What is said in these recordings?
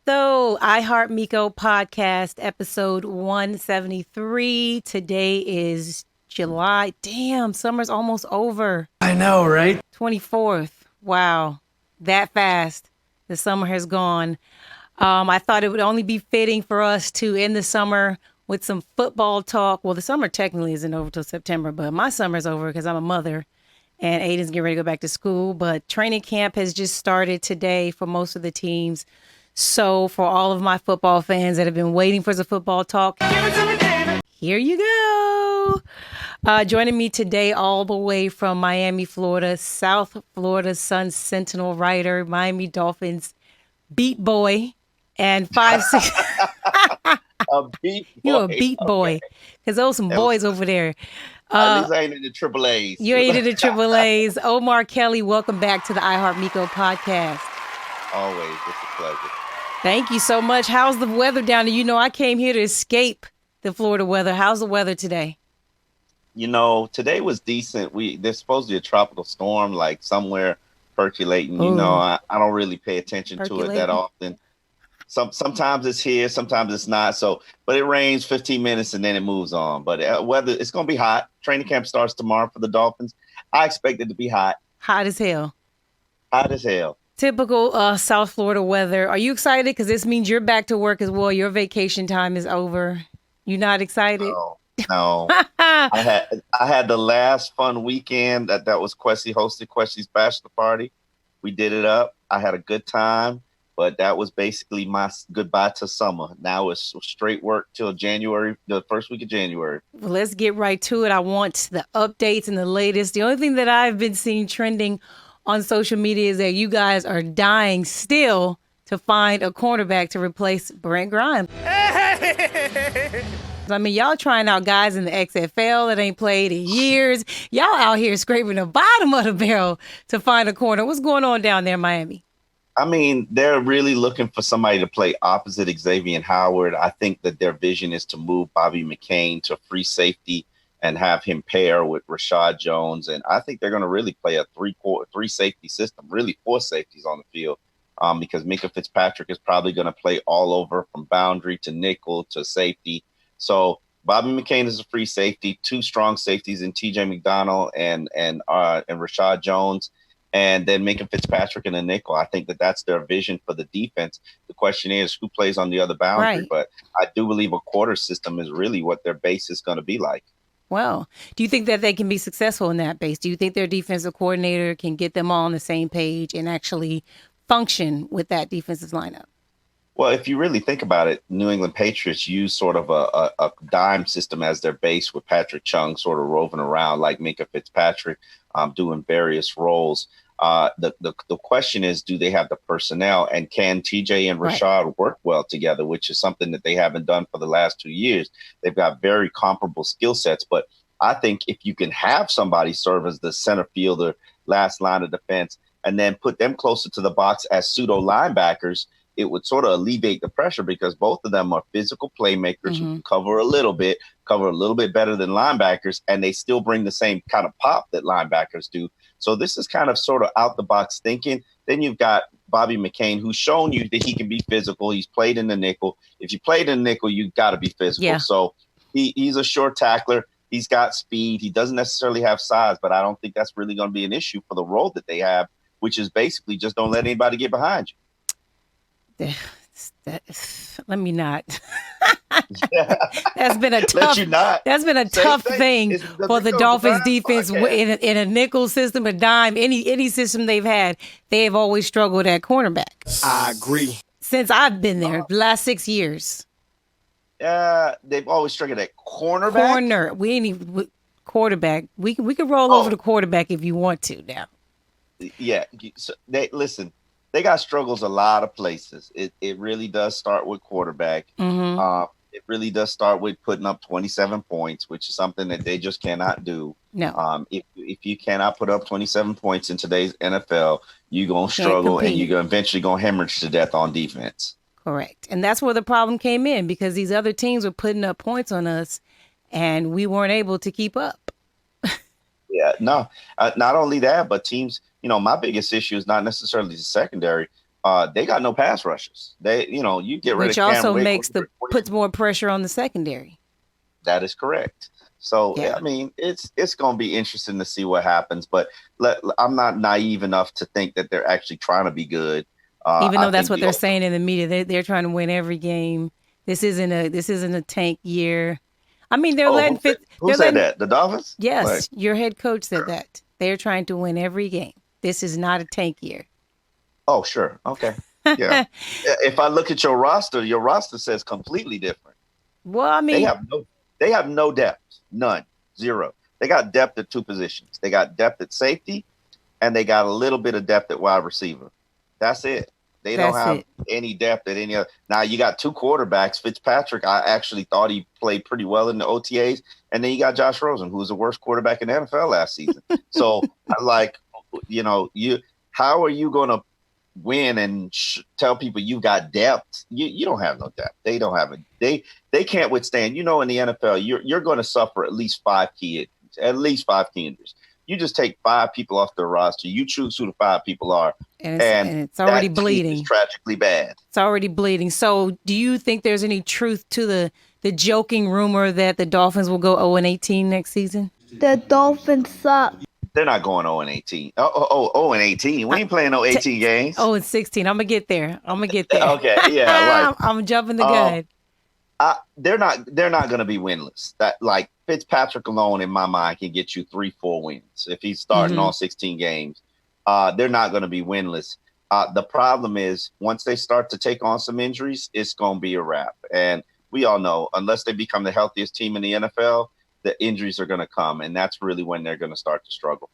though? iHeart Miko podcast, episode 173. Today is July. Damn, summer's almost over. I know, right? 24th. Wow, that fast. The summer has gone. I thought it would only be fitting for us to end the summer with some football talk. Well, the summer technically isn't over till September, but my summer's over because I'm a mother and Aiden's getting ready to go back to school. But training camp has just started today for most of the teams. So for all of my football fans that have been waiting for the football talk, here you go. Joining me today all the way from Miami, Florida, South Florida Sun Sentinel writer, Miami Dolphins beat boy, and 5'6". A beat boy. You're a beat boy. Because those some boys over there. At least I ain't in the Triple A's. You ain't in the Triple A's. Omar Kelly, welcome back to the iHeart Miko podcast. Always. It's a pleasure. Thank you so much. How's the weather down there? You know, I came here to escape the Florida weather. How's the weather today? You know, today was decent. There's supposed to be a tropical storm, like somewhere percolating. Ooh. You know, I don't really pay attention to it that often. Sometimes it's here, sometimes it's not. So, but it rains 15 minutes and then it moves on. But weather, it's going to be hot. Training camp starts tomorrow for the Dolphins. I expect it to be hot. Hot as hell. Hot as hell. Typical South Florida weather. Are you excited? Because this means you're back to work as well. Your vacation time is over. You not excited? No. I had the last fun weekend that was Kwesi hosted Kwesi's bachelor party. We did it up. I had a good time, but that was basically my goodbye to summer. Now it's straight work till January, the first week of January. Well, let's get right to it. I want the updates and the latest. The only thing that I've been seeing trending on social media is that you guys are dying still to find a cornerback to replace Brent Grimes. I mean, y'all trying out guys in the XFL that ain't played in years. Y'all out here scraping the bottom of the barrel to find a corner. What's going on down there in Miami? I mean, they're really looking for somebody to play opposite Xavier Howard. I think that their vision is to move Bobby McCain to free safety and have him pair with Rashad Jones. And I think they're going to really play a three safety system, really four safeties on the field, because Minkah Fitzpatrick is probably going to play all over from boundary to nickel to safety. So Bobby McCain is a free safety, two strong safeties in TJ McDonald and Rashad Jones, and then Minkah Fitzpatrick in a nickel. I think that's their vision for the defense. The question is who plays on the other boundary, right. But I do believe a quarter system is really what their base is going to be like. Well, do you think that they can be successful in that base? Do you think their defensive coordinator can get them all on the same page and actually function with that defensive lineup? Well, if you really think about it, New England Patriots use sort of a dime system as their base with Patrick Chung sort of roving around like Minkah Fitzpatrick, doing various roles. The question is, do they have the personnel, and can TJ and Rashad work well together, which is something that they haven't done for the last 2 years. They've got very comparable skill sets, but I think if you can have somebody serve as the center fielder, last line of defense, and then put them closer to the box as pseudo linebackers, it would sort of alleviate the pressure because both of them are physical playmakers who can cover a little bit better than linebackers, and they still bring the same kind of pop that linebackers do. So this is kind of sort of out the box thinking. Then you've got Bobby McCain, who's shown you that he can be physical. He's played in the nickel. If you played in the nickel, you got to be physical. Yeah. So he's a short tackler. He's got speed. He doesn't necessarily have size, but I don't think that's really going to be an issue for the role that they have, which is basically just don't let anybody get behind you. Let me not. That's been a tough. That's been a tough thing for the Dolphins defense in a nickel system, a dime, any system they've had. They have always struggled at cornerback. I agree. Since I've been there, the last 6 years. They've always struggled at cornerback. We ain't even quarterback. We can roll over the quarterback if you want to now. Yeah. So listen. They got struggles a lot of places. It really does start with quarterback. It really does start with putting up 27 points, which is something that they just cannot do. No. If you cannot put up 27 points in today's NFL, you're going to struggle and you're eventually going to hemorrhage to death on defense. Correct. And that's where the problem came in because these other teams were putting up points on us and we weren't able to keep up. Yeah, no, not only that, but teams, my biggest issue is not necessarily the secondary. They got no pass rushers. You get rid of Which Cam also Wake. puts more pressure on the secondary. That is correct. So, Yeah. I mean, it's going to be interesting to see what happens. But I'm not naive enough to think that they're actually trying to be good. Even I though that's think what they're saying in the media, they're trying to win every game. This isn't a tank year. I mean, they're letting who said that? The Dolphins? Yes, your head coach said that. They're trying to win every game. This is not a tank year. Oh, sure. Okay. Yeah. If I look at your roster says completely different. Well, I mean, they have no depth. None. Zero. They got depth at two positions. They got depth at safety, and they got a little bit of depth at wide receiver. That's it. They don't have any depth at any other. Now, you got two quarterbacks. Fitzpatrick, I actually thought he played pretty well in the OTAs. And then you got Josh Rosen, who was the worst quarterback in the NFL last season. So, how are you going to win and tell people you got depth? You don't have no depth. They don't have it. They can't withstand. In the NFL, you're going to suffer at least five key injuries. You just take five people off the roster. You choose who the five people are, and it's already bleeding. It's tragically bad. It's already bleeding. So, do you think there's any truth to the joking rumor that the Dolphins will go 0-18 next season? The Dolphins suck. They're not going 0-18. 0-18. We ain't playing no 18 games. 0-16. I'm gonna get there. Okay, yeah, right. I'm jumping the gun. They're not going to be winless. That, like, Fitzpatrick alone, in my mind, can get you 3-4 wins if he's starting all 16 games. They're not going to be winless. The problem is once they start to take on some injuries, it's going to be a wrap. And we all know, unless they become the healthiest team in the NFL, the injuries are going to come, and that's really when they're going to start to struggle.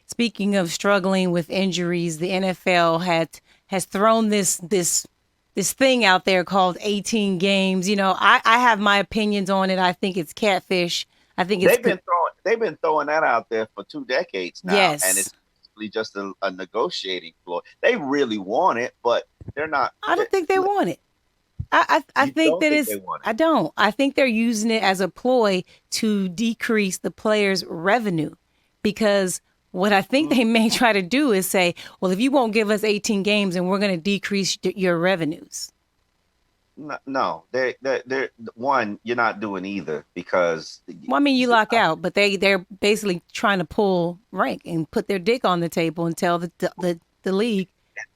Speaking of struggling with injuries, the NFL has thrown this thing out there called 18 games. I have my opinions on it. I think it's catfish. I think they've been throwing that out there for 2 decades now. Yes. And it's basically just a negotiating floor. They really want it, but they're not. I don't think they want it. I think that it's. I don't. I think they're using it as a ploy to decrease the players' revenue, because what I think they may try to do is say, well, if you won't give us 18 games, and we're going to decrease your revenues. No, they're one. You're not doing either, because. Well, I mean, you lock out, but they're basically trying to pull rank and put their dick on the table and tell the league.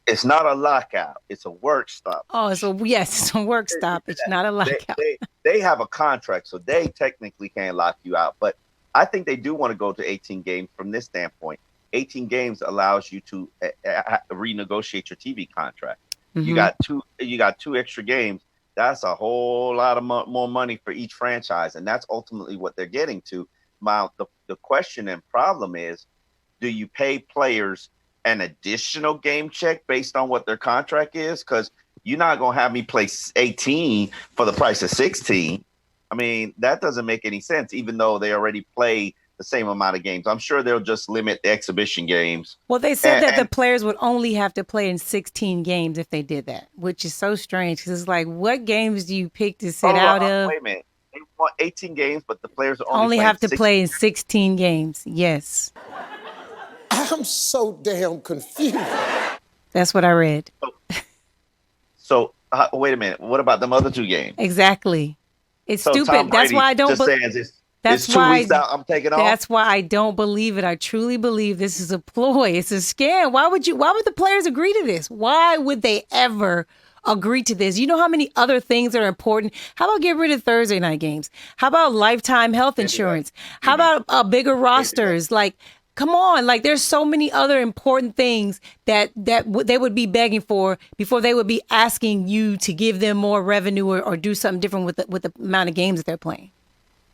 It's not a lockout. It's a work stop. Oh, yes, it's a work stop. It's not a lockout. They have a contract, so they technically can't lock you out. But I think they do want to go to 18 games from this standpoint. 18 games allows you to renegotiate your TV contract. Mm-hmm. You got two extra games. That's a whole lot of more money for each franchise, and that's ultimately what they're getting to. The question and problem is, do you pay players an additional game check based on what their contract is? Because you're not going to have me play 18 for the price of 16. I mean, that doesn't make any sense, even though they already play the same amount of games. I'm sure they'll just limit the exhibition games. Well, they said that the players would only have to play in 16 games if they did that, which is so strange, because it's like, what games do you pick to sit out of? Wait a minute. They want 18 games, but the players only have to play in 16 games. Yes. I'm so damn confused. That's what I read. So wait a minute. What about them other 2 games? Exactly. It's stupid. That's why I don't. It's 2 weeks out. I'm taking off. That's why I don't believe it. I truly believe this is a ploy. It's a scam. Why would the players agree to this? Why would they ever agree to this? You know how many other things are important? How about get rid of Thursday night games? How about lifetime health insurance? How about bigger rosters? Like, come on, like, there's so many other important things that they would be begging for before they would be asking you to give them more revenue or do something different with the amount of games that they're playing.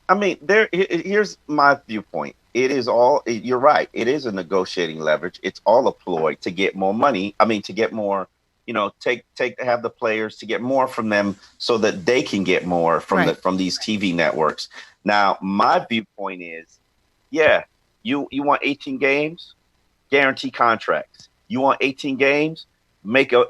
I mean, here's my viewpoint. You're right. It is a negotiating leverage. It's all a ploy to get more money. I mean, to get more, have the players to get more from them so that they can get more from these TV networks. Now, my viewpoint is, yeah, you want 18 games, guarantee contracts. You want 18 games, make the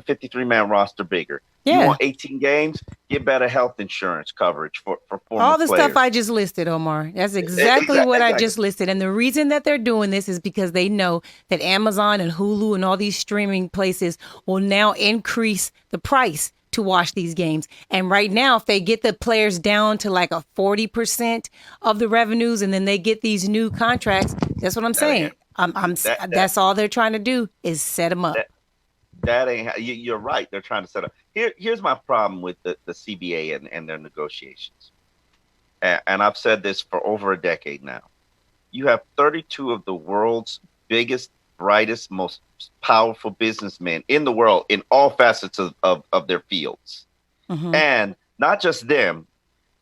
53-man roster bigger. You Yeah. want 18 games? Get better health insurance coverage for former All the players. stuff I just listed, Omar. That's exactly what I just listed. And the reason that they're doing this is because they know that Amazon and Hulu and all these streaming places will now increase the price to watch these games. And right now, if they get the players down to like a 40% of the revenues and then they get these new contracts, that's what I'm saying. That's all they're trying to do is set them up. That ain't. You're right. They're trying to set up. Here's my problem with the CBA and their negotiations. And I've said this for over a decade now. You have 32 of the world's biggest, brightest, most powerful businessmen in the world in all facets of their fields. Mm-hmm. And not just them,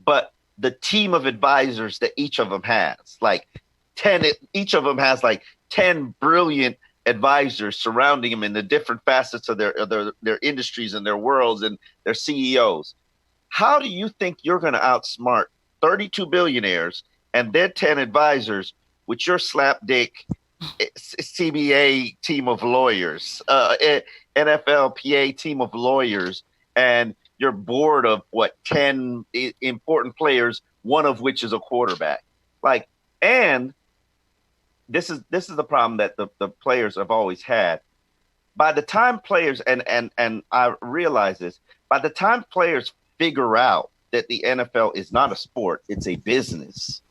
but the team of advisors that each of them has. Like 10, each of them has like 10 brilliant advisors surrounding them in the different facets of their industries and their worlds and their CEOs. How do you think you're going to outsmart 32 billionaires and their 10 advisors with your slapdick CBA team of lawyers, NFLPA team of lawyers, and your board of 10 important players, one of which is a quarterback? And this is the problem that the players have always had. By the time players, and I realize this, by the time players figure out that the NFL is not a sport, it's a business,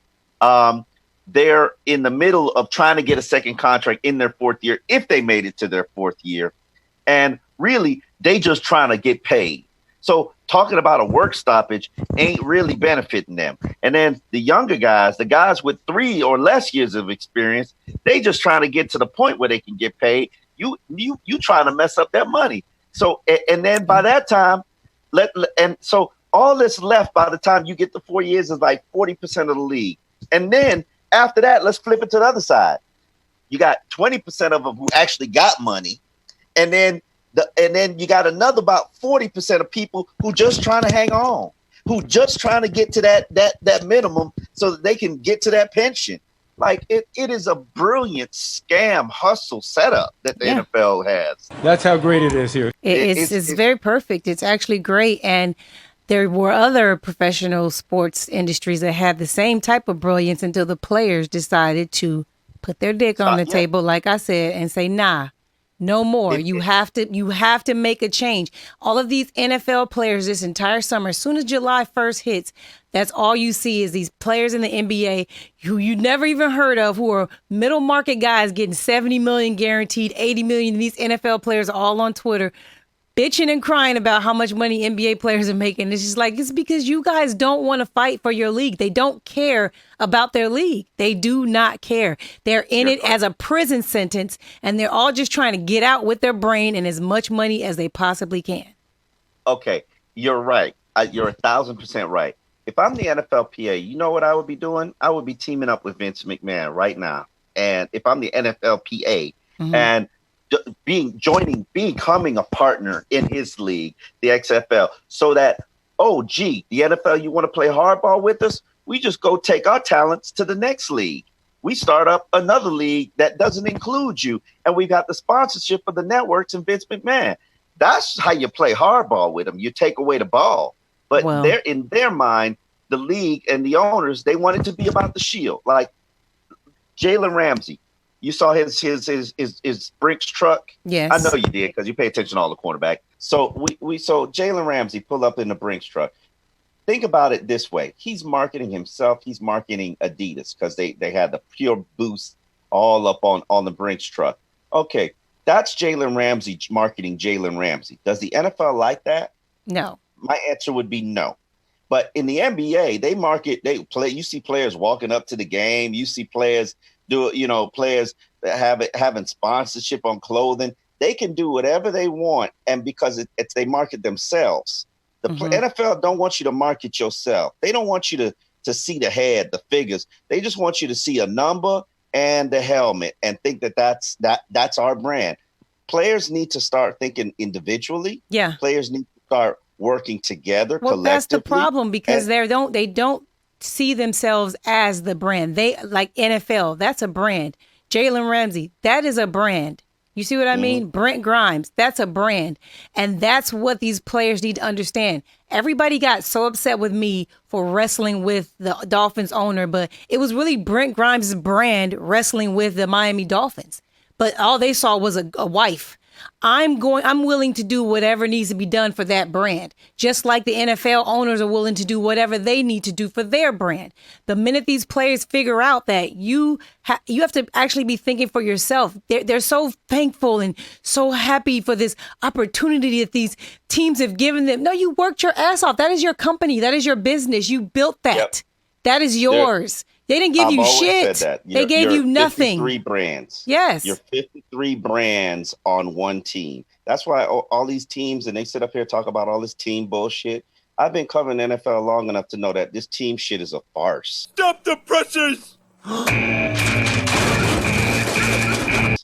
they're in the middle of trying to get a second contract in their fourth year, if they made it to their fourth year. And really, they just trying to get paid. So talking about a work stoppage ain't really benefiting them. And then the younger guys, the guys with 3 or less years of experience, they just trying to get to the point where they can get paid. You trying to mess up their money. So, and then by that time, so all that's left by the time you get to 4 years is like 40% of the league. And then after that, let's flip it to the other side. You got 20% of them who actually got money. And then you got another about 40% of people who just trying to hang on, who just trying to get to that minimum so that they can get to that pension. Like it is a brilliant scam hustle setup that the NFL has. That's how great it is here. It's very perfect. It's actually great. And there were other professional sports industries that had the same type of brilliance until the players decided to put their dick on the table, like I said, and say, nah. No more. You have to make a change. All of these NFL players this entire summer, as soon as July 1st hits, that's all you see is these players in the NBA who you never even heard of, who are middle market guys getting 70 million guaranteed, 80 million. And these NFL players are all on Twitter bitching and crying about how much money NBA players are making. It's just like, it's because you guys don't want to fight for your league. They don't care about their league. They do not care. They're in it as a prison sentence, and they're all just trying to get out with their brain and as much money as they possibly can. Okay, you're right. You're 1,000% right. If I'm the NFLPA, you know what I would be doing? I would be teaming up with Vince McMahon right now. And if I'm the NFLPA, and becoming a partner in his league, the XFL, so that, the NFL, you want to play hardball with us? We just go take our talents to the next league. We start up another league that doesn't include you, and we got the sponsorship of the networks and Vince McMahon. That's how you play hardball with them. You take away the ball. But they're in their mind, the league and the owners, they want it to be about the shield. Like Jalen Ramsey. You saw his Brinks truck? Yes. I know you did because you pay attention to all the cornerback. So we saw Jalen Ramsey pull up in the Brinks truck. Think about it this way. He's marketing himself. He's marketing Adidas because they had the Pure Boost all up on the Brinks truck. Okay, that's Jalen Ramsey marketing Jalen Ramsey. Does the NFL like that? No. My answer would be no. But in the NBA, they market, they play. You see players walking up to the game. You see players players that having sponsorship on clothing. They can do whatever they want, and because it's they market themselves. The NFL don't want you to market yourself. They don't want you to see the head, the figures. They just want you to see a number and the helmet and think that's our brand. Players need to start thinking individually. Yeah. Players need to start working together collectively. That's the problem, because they don't see themselves as the brand. They like NFL, that's a brand. Jalen Ramsey, that is a brand. You see what I mean? Brent Grimes, that's a brand. And that's what these players need to understand. Everybody got so upset with me for wrestling with the Dolphins owner, but it was really Brent Grimes' brand wrestling with the Miami Dolphins. But all they saw was a wife. I'm willing to do whatever needs to be done for that brand. Just like the NFL owners are willing to do whatever they need to do for their brand. The minute these players figure out that you have to actually be thinking for yourself. They're so thankful and so happy for this opportunity that these teams have given them. No, you worked your ass off. That is your company. That is your business. You built that. Yep. That is yours. They didn't give you shit. They gave you nothing. 53 brands. Yes. You're 53 brands on one team. That's why all these teams, and they sit up here and talk about all this team bullshit. I've been covering the NFL long enough to know that this team shit is a farce. Stop the pressures!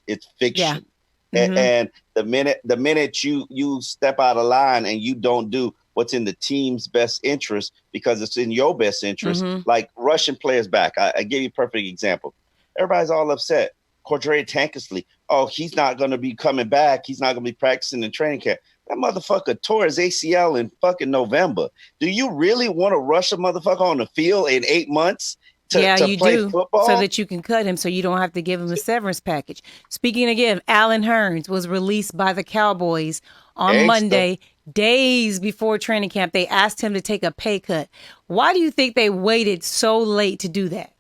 It's fiction. Yeah. And the minute you step out of line and you don't do what's in the team's best interest because it's in your best interest, like rushing players back. I give you a perfect example. Everybody's all upset. Cordrea Tankersley, he's not going to be coming back. He's not going to be practicing in training camp. That motherfucker tore his ACL in fucking November. Do you really want to rush a motherfucker on the field in 8 months to play football? So that you can cut him so you don't have to give him a severance package. Speaking again, Allen Hurns was released by the Cowboys on Monday. Days before training camp, they asked him to take a pay cut. Why do you think they waited so late to do that?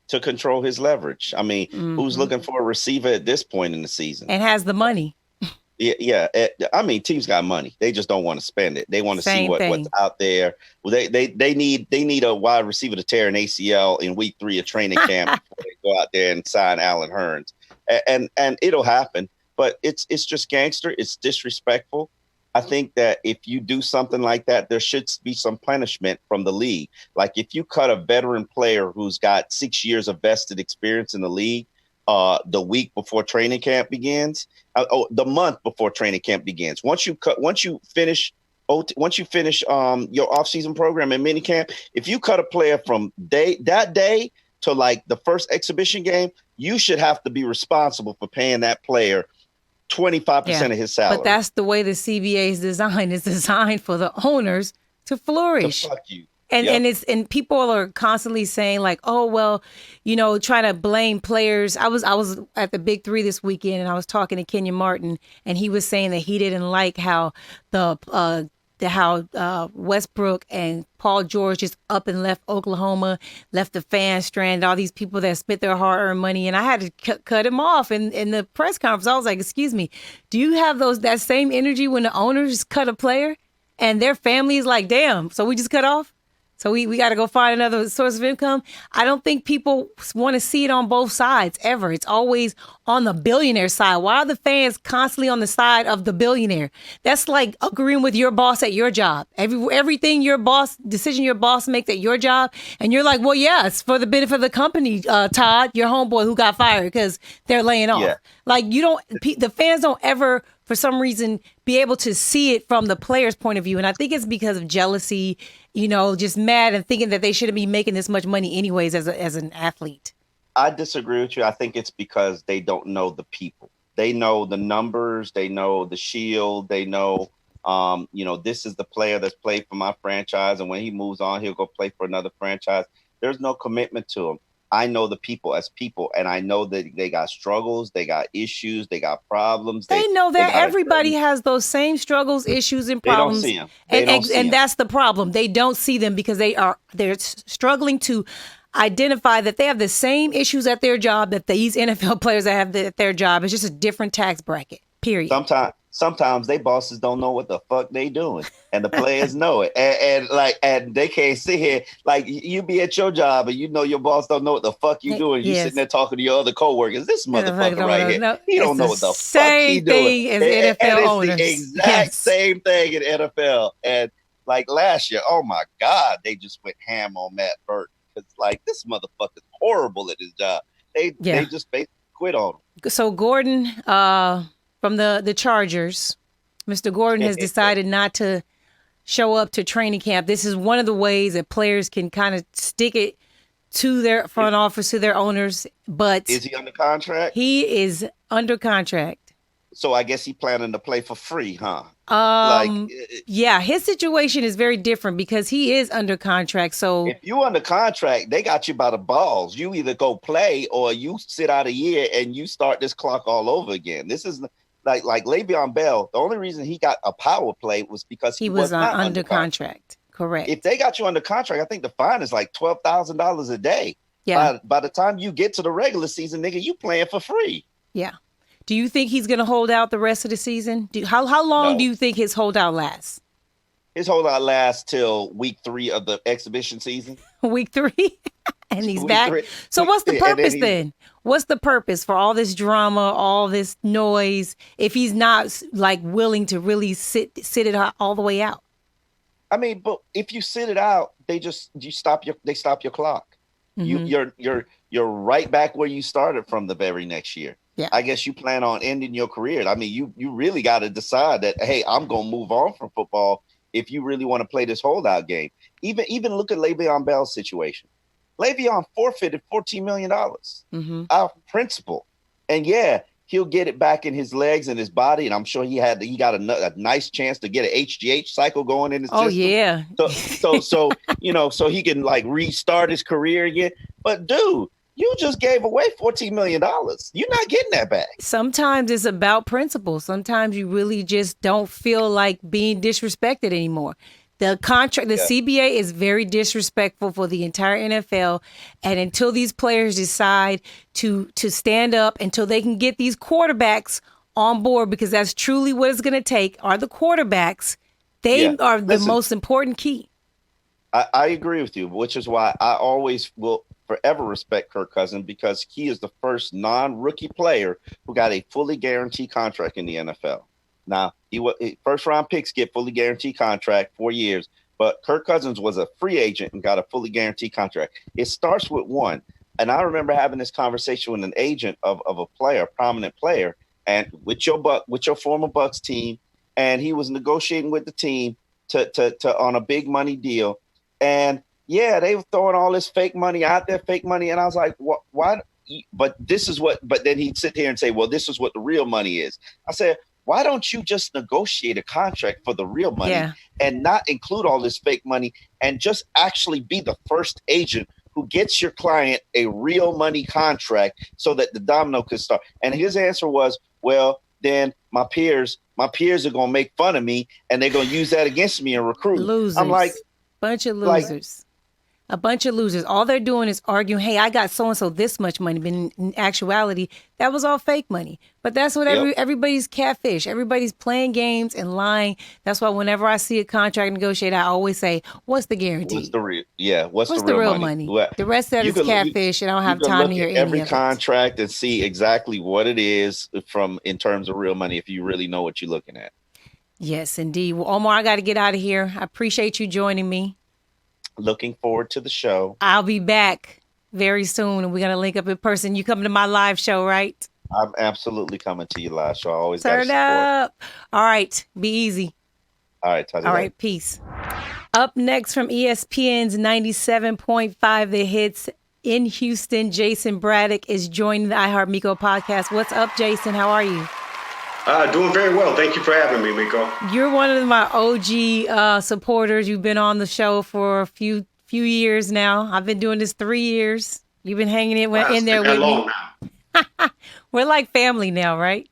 To control his leverage. I mean, who's looking for a receiver at this point in the season? And has the money. Yeah. I mean, teams got money. They just don't want to spend it. They want to see what's out there. Well, they need a wide receiver to tear an ACL in week 3 of training camp before they go out there and sign Allen Hurns. And it'll happen. But it's just gangster. It's disrespectful. I think that if you do something like that, there should be some punishment from the league. Like if you cut a veteran player who's got 6 years of vested experience in the league the week before training camp begins, the month before training camp begins. Once you finish your offseason program and minicamp, if you cut a player from that day to like the first exhibition game, you should have to be responsible for paying that player 25% of his salary. But that's the way the CBA is designed. It's designed for the owners to flourish. To fuck you. And people are constantly saying like, oh, well, trying to blame players. I was at the Big 3 this weekend and I was talking to Kenyon Martin and he was saying that he didn't like how Westbrook and Paul George just up and left Oklahoma, left the fans stranded, all these people that spent their hard-earned money. And I had to cut him off in the press conference. I was like, excuse me, do you have that same energy when the owners cut a player and their family is like, damn, so we just cut off? So we got to go find another source of income. I don't think people want to see it on both sides ever. It's always on the billionaire side. Why are the fans constantly on the side of the billionaire? That's like agreeing with your boss at your job. Everything decision your boss makes at your job. And you're like, well, yeah, it's for the benefit of the company, Todd, your homeboy who got fired because they're laying off. Yeah. Like the fans don't ever, for some reason, be able to see it from the player's point of view. And I think it's because of jealousy, just mad and thinking that they shouldn't be making this much money anyways as an athlete. I disagree with you. I think it's because they don't know the people. They know the numbers. They know the shield. They know, this is the player that's played for my franchise. And when he moves on, he'll go play for another franchise. There's no commitment to him. I know the people as people, and I know that they got struggles, they got issues, they got problems. They know that everybody has those same struggles, issues, and problems. They don't see them. And that's the problem. They don't see them because they're struggling to identify that they have the same issues at their job that these NFL players have at their job. It's just a different tax bracket, period. Sometimes they bosses don't know what the fuck they doing, and the players know it, and they can't sit here like you be at your job and your boss don't know what the fuck you doing. You sitting there talking to your other coworkers. This motherfucker right here, he don't know what the fuck he doing. Same thing as NFL owners. The exact same thing in NFL. And like last year, oh my God, they just went ham on Matt Burton because like this motherfucker's horrible at his job. They just basically quit on him. So Gordon, from the Chargers, Mr. Gordon has decided not to show up to training camp. This is one of the ways that players can kind of stick it to their front office, to their owners. But is he under contract? He is under contract. So I guess he planning to play for free, huh? Um, yeah, his situation is very different because he is under contract. So If you under contract, they got you by the balls. You either go play or you sit out a year and you start this clock all over again. This is like Le'Veon Bell. The only reason he got a power play was because he he was was not under contract. Correct. If they got you under contract, I think the fine is like $12,000 a day. Yeah. By the time you get to the regular season, nigga, you playing for free. Yeah. Do you think he's going to hold out the rest of the season? How long No. do you think his holdout lasts? His holdout lasts till week 3 of the exhibition season. Week 3? And he's Week back? 3. So what's the And then purpose then? What's the purpose for all this drama, all this noise, if he's not like willing to really sit it all the way out? I mean, but if you sit it out, they stop your clock. Mm-hmm. You're right back where you started from the very next year. Yeah. I guess you plan on ending your career. I mean, you really got to decide that, hey, I'm gonna move on from football if you really want to play this holdout game. Even look at Le'Veon Bell's situation. Le'Veon forfeited $14 million out of principle, and yeah, he'll get it back in his legs and his body, and I'm sure he got a nice chance to get an HGH cycle going in his system. Oh yeah. So so he can like restart his career again. But dude, you just gave away $14 million. You're not getting that back. Sometimes it's about principle. Sometimes you really just don't feel like being disrespected anymore. The CBA is very disrespectful for the entire NFL. And until these players decide to stand up, until they can get these quarterbacks on board, because that's truly what it's going to take, are the quarterbacks. They are the most important key. I agree with you, which is why I always will forever respect Kirk Cousins, because he is the first non-rookie player who got a fully guaranteed contract in the NFL. Now, first round picks get fully guaranteed contract 4 years, but Kirk Cousins was a free agent and got a fully guaranteed contract. It starts with one. And I remember having this conversation with an agent of a player, a prominent player, and with your former Bucks team, and he was negotiating with the team to on a big money deal. And yeah, they were throwing all this fake money out there, fake money. And I was like, why? But then he'd sit here and say, well, this is what the real money is. I said, why don't you just negotiate a contract for the real money and not include all this fake money and just actually be the first agent who gets your client a real money contract so that the domino could start? And his answer was, well, then my peers are going to make fun of me and they're going to use that against me and recruit. Losers. I'm like, bunch of losers. A bunch of losers. All they're doing is arguing, hey, I got so-and-so this much money. But in actuality, that was all fake money. But that's what everybody's catfish. Everybody's playing games and lying. That's why whenever I see a contract negotiated, I always say, what's the guarantee? What's the real money? Well, the rest of it is catfish, and I don't have time to hear any every of it. contract and see exactly what it is in terms of real money if you really know what you're looking at. Yes, indeed. Well, Omar, I got to get out of here. I appreciate you joining me. Looking forward to the show. I'll be back very soon, and we're going to link up in person. You coming to my live show, right? I'm absolutely coming to your live show. I always Turn up. All right. Be easy. All right. All right. Peace. Up next from ESPN's 97.5 The Hits in Houston, Jayson Braddock is joining the iHeartMiko podcast. What's up, Jayson? How are you? Doing very well. Thank you for having me, Miko. You're one of my OG supporters. You've been on the show for a few years now. I've been doing this 3 years. You've been hanging in there with me. Now. We're like family now, right?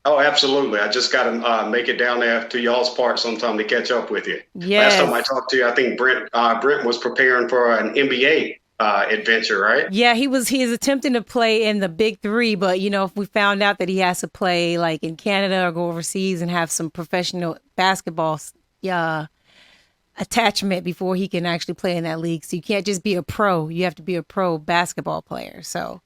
Oh, absolutely. I just got to make it down there to y'all's part sometime to catch up with you. Yes. Last time I talked to you, I think Brent was preparing for an NBA adventure, right? Yeah, he is attempting to play in the Big Three, but if we found out that he has to play like in Canada or go overseas and have some professional basketball attachment before he can actually play in that league. So you can't just be a pro; you have to be a pro basketball player. So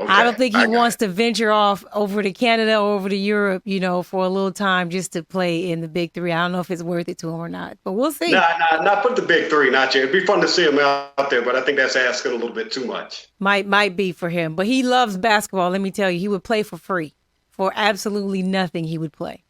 I don't think he wants to venture off over to Canada or over to Europe, for a little time just to play in the Big Three. I don't know if it's worth it to him or not, but we'll see. Not put the Big Three, not yet. It'd be fun to see him out there, but I think that's asking a little bit too much. Might be for him, but he loves basketball. Let me tell you, he would play for free, for absolutely nothing. He would play.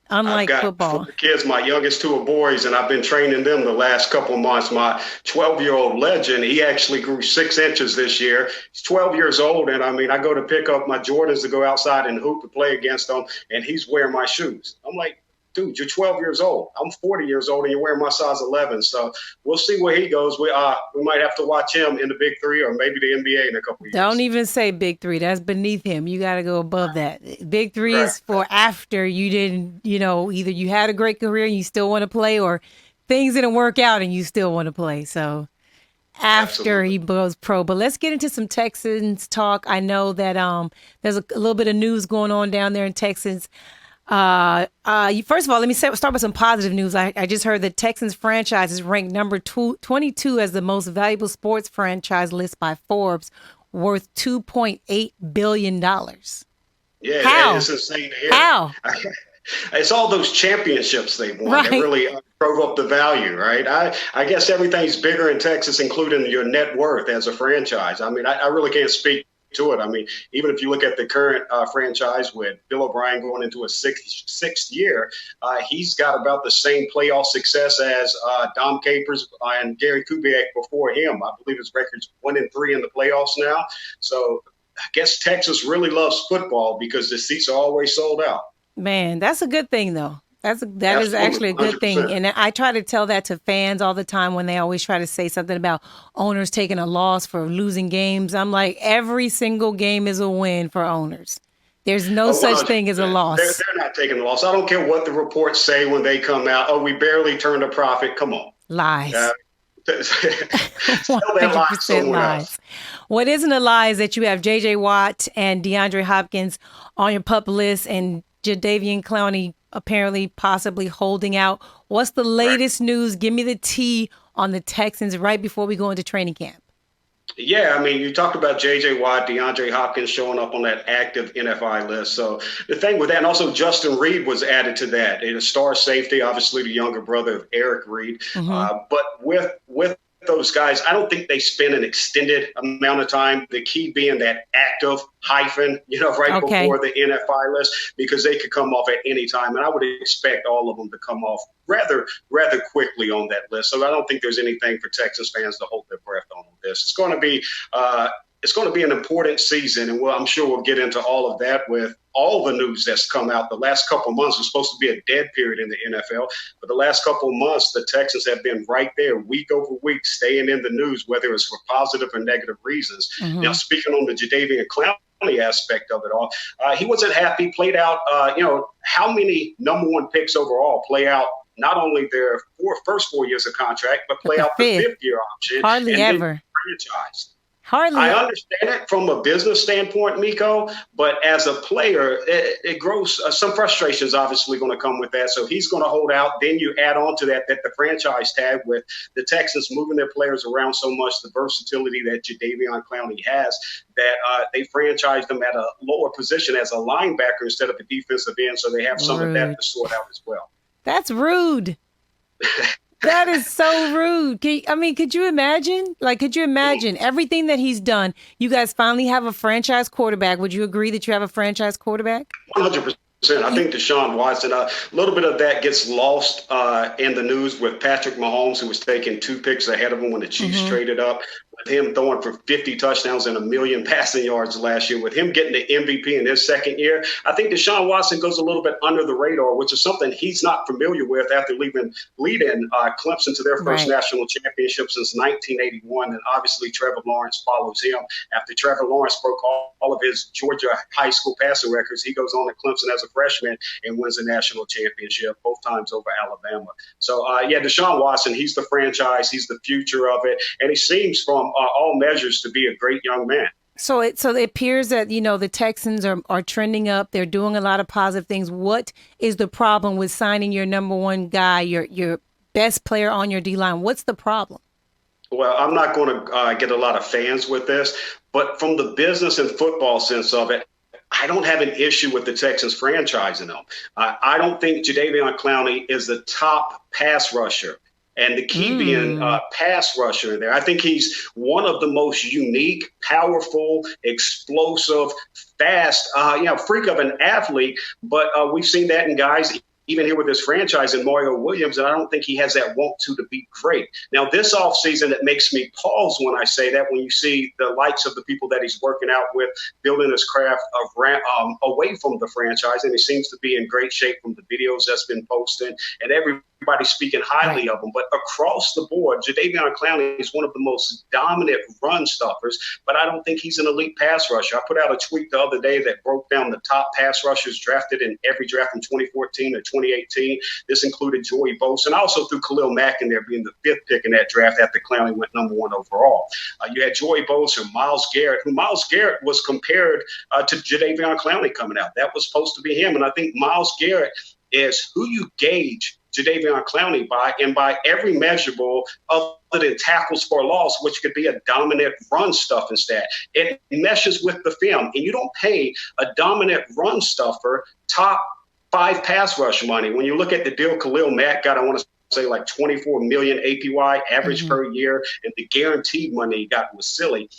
I've unlike got four football. kids. My youngest two are boys, and I've been training them the last couple of months. My 12-year-old legend, he actually grew 6 inches this year. He's 12 years old, and I mean, I go to pick up my Jordans to go outside and hoop to play against them, and he's wearing my shoes. I'm like, dude, you're 12 years old. I'm 40 years old, and you're wearing my size 11. So we'll see where he goes. We might have to watch him in the Big Three or maybe the NBA in a couple of years. Don't even say big three. That's beneath him. You got to go above that. Big three is for after you didn't, either you had a great career and you still want to play, or things didn't work out and you still want to play. So after he goes pro. But let's get into some Texans talk. I know that there's a little bit of news going on down there in Texas. First of all, let me start with some positive news. I just heard that Texans franchise is ranked number 22 as the most valuable sports franchise list by Forbes, worth $2.8 billion. Yeah, How? it's insane to hear. How? It's all those championships they won that Right. really drove up the value, right? I guess everything's bigger in Texas, including your net worth as a franchise. I mean, I really can't speak to it. I mean, even if you look at the current franchise with Bill O'Brien going into a sixth year, he's got about the same playoff success as Dom Capers and Gary Kubiak before him. I believe his record's 1-3 in the playoffs now. So I guess Texas really loves football because the seats are always sold out. Man, that's a good thing, though. That is actually a good thing. 100%. And I try to tell that to fans all the time when they always try to say something about owners taking a loss for losing games. I'm like, every single game is a win for owners. There's no such thing as a loss. They're not taking a loss. I don't care what the reports say when they come out. Oh, we barely turned a profit. Come on. Lies. Tell that lie 100% somewhere lies. else. What isn't a lie is that you have J.J. Watt and DeAndre Hopkins on your PUP list and Jadeveon Clowney apparently possibly holding out. What's the latest news? Give me the tea on the Texans right before we go into training camp. Yeah, I mean, you talked about J.J. Watt, DeAndre Hopkins showing up on that active NFI list. So the thing with that, and also Justin Reed was added to that. A star safety, obviously the younger brother of Eric Reed. But with those guys, I don't think they spend an extended amount of time. The key being that active hyphen, before the NFI list, because they could come off at any time. And I would expect all of them to come off rather quickly on that list. So I don't think there's anything for Texas fans to hold their breath on this. It's going to be an important season, and I'm sure we'll get into all of that with all the news that's come out. The last couple of months was supposed to be a dead period in the NFL, but the last couple of months, the Texans have been right there week over week, staying in the news, whether it's for positive or negative reasons. Now, speaking on the Jadeveon Clowney aspect of it all, he wasn't happy, played out, how many number one picks overall play out not only their first 4 years of contract, but play out the fifth year option. Hardly ever. Franchised. Hardly. I understand it from a business standpoint, Miko, but as a player, it grows. Some frustrations obviously going to come with that. So he's going to hold out. Then you add on to that the franchise tag with the Texans moving their players around so much, the versatility that Jadeveon Clowney has, that they franchise them at a lower position as a linebacker instead of a defensive end. So they have some of that to sort out as well. That's rude. That is so rude. Could you imagine? Could you imagine everything that he's done? You guys finally have a franchise quarterback. Would you agree that you have a franchise quarterback? 100%. I think Deshaun Watson, a little bit of that gets lost in the news with Patrick Mahomes, who was taking 2 picks ahead of him when the Chiefs traded up. With him throwing for 50 touchdowns and 1 million passing yards last year, with him getting the MVP in his second year, I think Deshaun Watson goes a little bit under the radar, which is something he's not familiar with after leading Clemson to their first national championship since 1981. And obviously Trevor Lawrence follows him. After Trevor Lawrence broke all of his Georgia high school passing records, he goes on to Clemson as a freshman and wins a national championship, both times over Alabama. So, Deshaun Watson, he's the franchise. He's the future of it. And he seems from all measures to be a great young man. So it appears that, the Texans are trending up. They're doing a lot of positive things. What is the problem with signing your number one guy, your best player on your D-line? What's the problem? Well, I'm not going to get a lot of fans with this, but from the business and football sense of it, I don't have an issue with the Texans franchising them. I don't think Jadeveon Clowney is the top pass rusher. And the key being pass rusher in there. I think he's one of the most unique, powerful, explosive, fast, freak of an athlete. But we've seen that in guys even here with this franchise and Mario Williams, and I don't think he has that want to be great. Now, this offseason, it makes me pause when I say that, when you see the likes of the people that he's working out with, building his craft away from the franchise, and he seems to be in great shape from the videos that's been posted, and everybody's speaking highly of him. But across the board, Jadeveon Clowney is one of the most dominant run stuffers, but I don't think he's an elite pass rusher. I put out a tweet the other day that broke down the top pass rushers drafted in every draft from 2014 to 2018. This included Joey Bosa, and I also threw Khalil Mack in there being the 5th pick in that draft after Clowney went number 1 overall. You had Joey Bosa, Myles Garrett, who Myles Garrett was compared to Jadeveon Clowney coming out. That was supposed to be him, and I think Myles Garrett is who you gauge Jadeveon Clowney by, and by every measurable other than tackles for loss, which could be a dominant run stuff instead. It meshes with the film, and you don't pay a dominant run stuffer top 5 pass rush money. When you look at the deal Khalil Mack got, I want to say like 24 million APY average per year, and the guaranteed money he got was silly.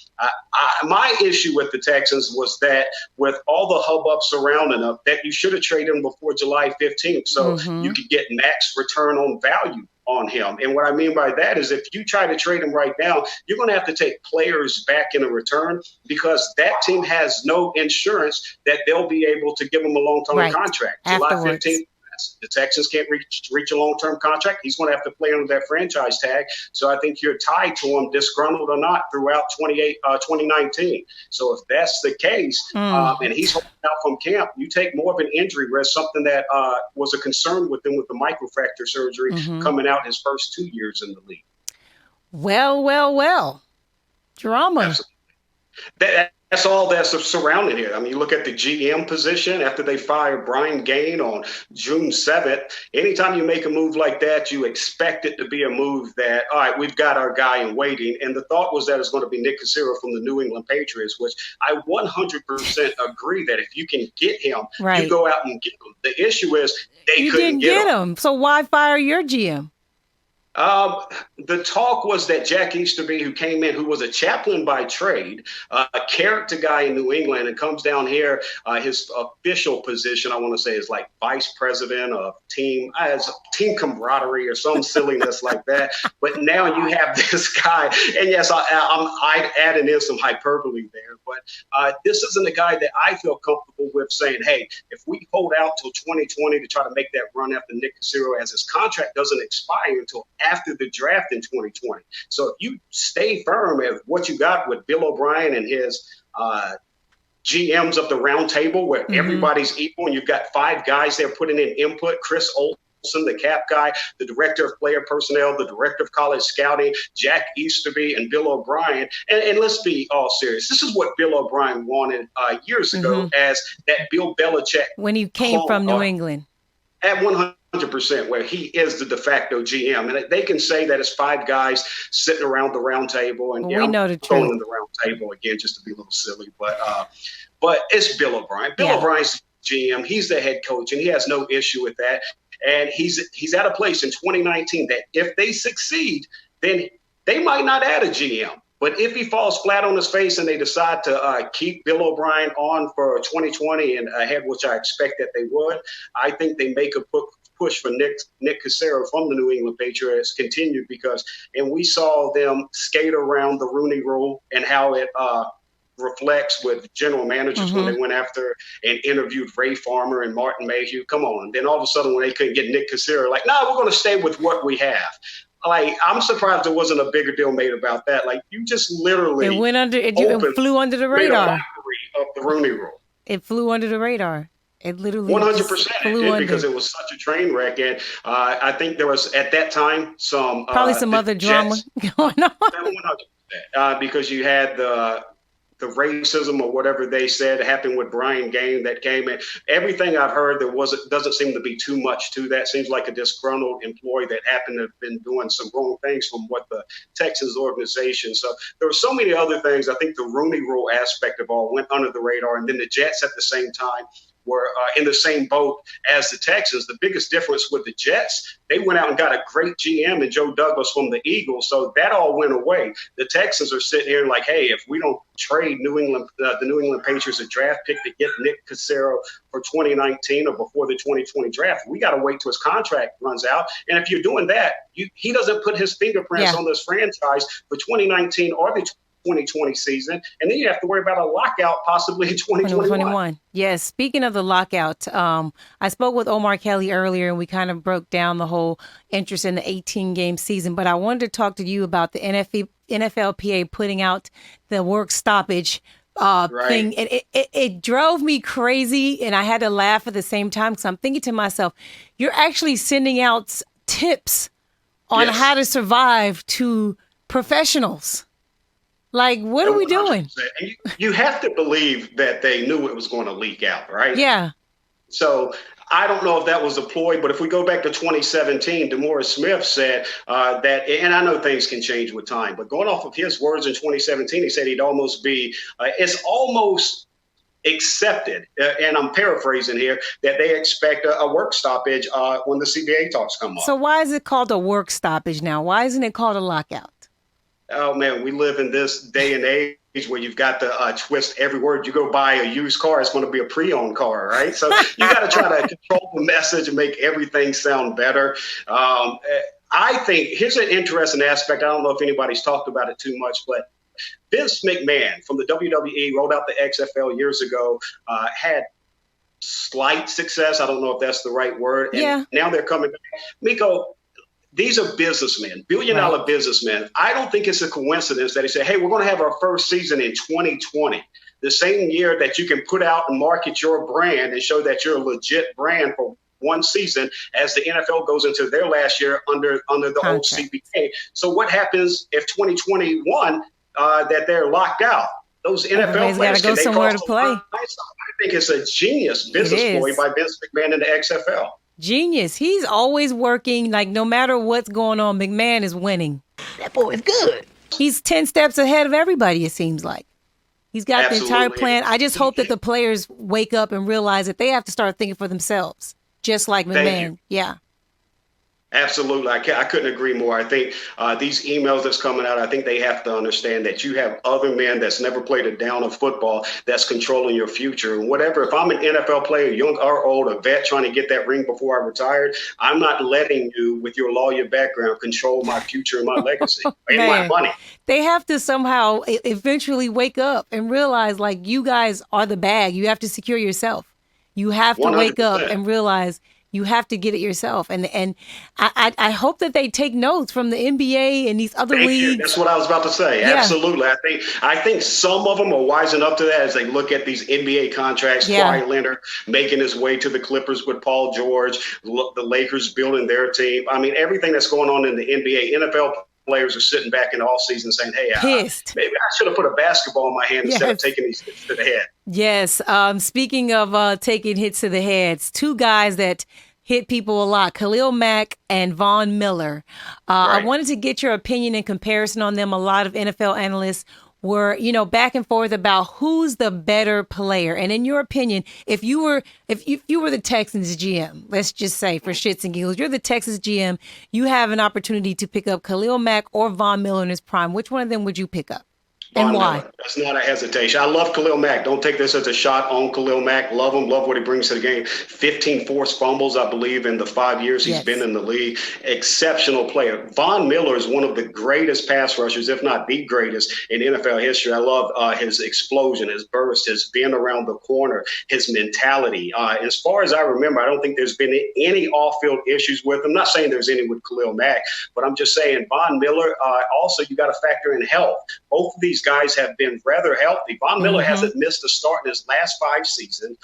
My issue with the Texans was that with all the hubbub surrounding them, that you should have traded him before July 15th so you could get max return on value on him. And what I mean by that is if you try to trade him right now, you're going to have to take players back in a return, because that team has no insurance that they'll be able to give him a long-term contract. Afterwards. July 15th. The Texans can't reach a long-term contract. He's going to have to play under that franchise tag. So I think you're tied to him, disgruntled or not, throughout 2019. So if that's the case, and he's holding out from camp, you take more of an injury risk, something that was a concern with him with the microfracture surgery coming out his first 2 years in the league. Well. Drama. Absolutely. That's all that's surrounding here. I mean, you look at the GM position after they fired Brian Gaine on June 7th. Anytime you make a move like that, you expect it to be a move that, all right, we've got our guy in waiting. And the thought was that it's going to be Nick Cassera from the New England Patriots, which I 100% agree that if you can get him, you go out and get him. The issue is they couldn't get him. So why fire your GM? The talk was that Jack Easterby, who came in, who was a chaplain by trade, a character guy in New England, and comes down here. His official position, I want to say, is like vice president of team camaraderie or some silliness like that. But now you have this guy, and yes, I'm adding in some hyperbole there, but this isn't a guy that I feel comfortable with saying, hey, if we hold out till 2020 to try to make that run after Nick Cassera, as his contract doesn't expire until after the draft in 2020. So if you stay firm at what you got with Bill O'Brien and his GMs of the round table, where everybody's equal, and you've got 5 guys there putting in input, Chris Olsen, the cap guy, the director of player personnel, the director of college scouting, Jack Easterby, and Bill O'Brien. And let's be all serious. This is what Bill O'Brien wanted years ago as that Bill Belichick. When he came from New England. At 100%, where he is the de facto GM. And they can say that it's 5 guys sitting around the round table. And we know the truth. Going in the round table again, just to be a little silly. But it's Bill O'Brien. Bill O'Brien's GM. He's the head coach, and he has no issue with that. And he's at a place in 2019 that if they succeed, then they might not add a GM. But if he falls flat on his face and they decide to keep Bill O'Brien on for 2020 and ahead, which I expect that they would, I think they make a push for Nick Cassera from the New England Patriots continued, and we saw them skate around the Rooney Rule and how it reflects with general managers when they went after and interviewed Ray Farmer and Martin Mayhew. Come on. And then all of a sudden when they couldn't get Nick Cassera, like, we're going to stay with what we have. Like, I'm surprised there wasn't a bigger deal made about that. Like, you just literally it flew under the radar. Of the Rooney Rule. It flew under the radar. It literally 100% flew under. Because it was such a train wreck. And I think there was, at that time, probably some other drama going on. 100%. Because you had the racism or whatever they said happened with Brian Gaine that came in. Everything I've heard, doesn't seem to be too much to that. Seems like a disgruntled employee that happened to have been doing some wrong things from what the Texans organization. So there were so many other things. I think the Rooney Rule aspect of all went under the radar. And then the Jets at the same time were in the same boat as the Texans. The biggest difference with the Jets, they went out and got a great GM and Joe Douglas from the Eagles, so that all went away. The Texans are sitting here like, hey, if we don't trade the New England Patriots a draft pick to get Nick Cassero for 2019 or before the 2020 draft, we got to wait till his contract runs out. And if you're doing that, he doesn't put his fingerprints on this franchise for 2019 or the 2020 season, and then you have to worry about a lockout possibly in 2021. Yes. Speaking of the lockout, I spoke with Omar Kelly earlier, and we kind of broke down the whole interest in the 18-game season. But I wanted to talk to you about the NFLPA putting out the work stoppage thing. It drove me crazy, and I had to laugh at the same time because I'm thinking to myself, you're actually sending out tips on how to survive to professionals. Like, what are we doing? You have to believe that they knew it was going to leak out, right? Yeah. So I don't know if that was a ploy, but if we go back to 2017, DeMaurice Smith said that, and I know things can change with time, but going off of his words in 2017, he said he'd almost be, it's almost accepted, and I'm paraphrasing here, that they expect a work stoppage when the CBA talks come up. So why is it called a work stoppage now? Why isn't it called a lockout? Oh, man, we live in this day and age where you've got to twist every word. You go buy a used car, it's going to be a pre-owned car, right? So you got to try to control the message and make everything sound better. I think here's an interesting aspect. I don't know if anybody's talked about it too much, but Vince McMahon from the WWE rolled out the XFL years ago, had slight success. I don't know if that's the right word. And now they're coming back. Miko, these are businessmen, billion-dollar businessmen. I don't think it's a coincidence that he said, hey, we're going to have our first season in 2020, the same year that you can put out and market your brand and show that you're a legit brand for one season as the NFL goes into their last year under the old CBA. So what happens if 2021 that they're locked out? Those NFL players got to go somewhere to play. I think it's a genius business ploy by Vince McMahon in the XFL. Genius. He's always working. Like, no matter what's going on, McMahon is winning. That boy is good. He's 10 steps ahead of everybody, it seems like. He's got the entire plan. I just hope that the players wake up and realize that they have to start thinking for themselves, just like McMahon. Yeah. Absolutely. I couldn't agree more. I think these emails that's coming out, I think they have to understand that you have other men that's never played a down of football that's controlling your future. And whatever, if I'm an NFL player, young or old, a vet trying to get that ring before I retired, I'm not letting you, with your lawyer background, control my future and my legacy and my money. They have to somehow eventually wake up and realize, like, you guys are the bag. You have to secure yourself. You have to 100%. Wake up and realize you have to get it yourself. And I hope that they take notes from the NBA and these other leagues. That's what I was about to say. Yeah. Absolutely. I think some of them are wising up to that as they look at these NBA contracts. Kawhi Leonard making his way to the Clippers with Paul George, the Lakers building their team. I mean, everything that's going on in the NBA, NFL players are sitting back in the offseason saying, hey, maybe I should have put a basketball in my hand instead of taking these hits to the head. Yes. Speaking of taking hits to the heads, two guys that hit people a lot, Khalil Mack and Von Miller. I wanted to get your opinion and comparison on them. A lot of NFL analysts were, back and forth about who's the better player. And in your opinion, if you were the Texans GM, let's just say for shits and giggles, you're the Texans GM, you have an opportunity to pick up Khalil Mack or Von Miller in his prime. Which one of them would you pick up? And why? That's not a hesitation. I love Khalil Mack. Don't take this as a shot on Khalil Mack. Love him. Love what he brings to the game. 15 forced fumbles, I believe, in the 5 years he's been in the league. Exceptional player. Von Miller is one of the greatest pass rushers, if not the greatest, in NFL history. I love his explosion, his burst, his being around the corner, his mentality. As far as I remember, I don't think there's been any off-field issues with him. I'm not saying there's any with Khalil Mack, but I'm just saying Von Miller, also you got to factor in health. Both of these guys have been rather healthy. Von Miller hasn't missed a start in his last 5 seasons.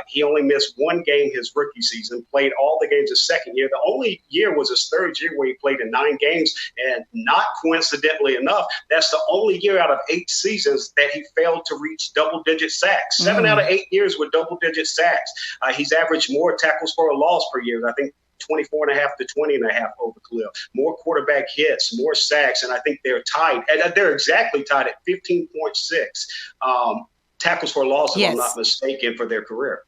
He only missed one game his rookie season, played all the games his second year. The only year was his third year where he played in 9 games. And not coincidentally enough, that's the only year out of 8 seasons that he failed to reach double-digit sacks. 7 out of 8 years with double-digit sacks. He's averaged more tackles for a loss per year. I think 24 and a half to 20 and a half over Khalil. More quarterback hits, more sacks, and I think they're tied. And they're exactly tied at 15.6 tackles for loss, if I'm not mistaken, for their career.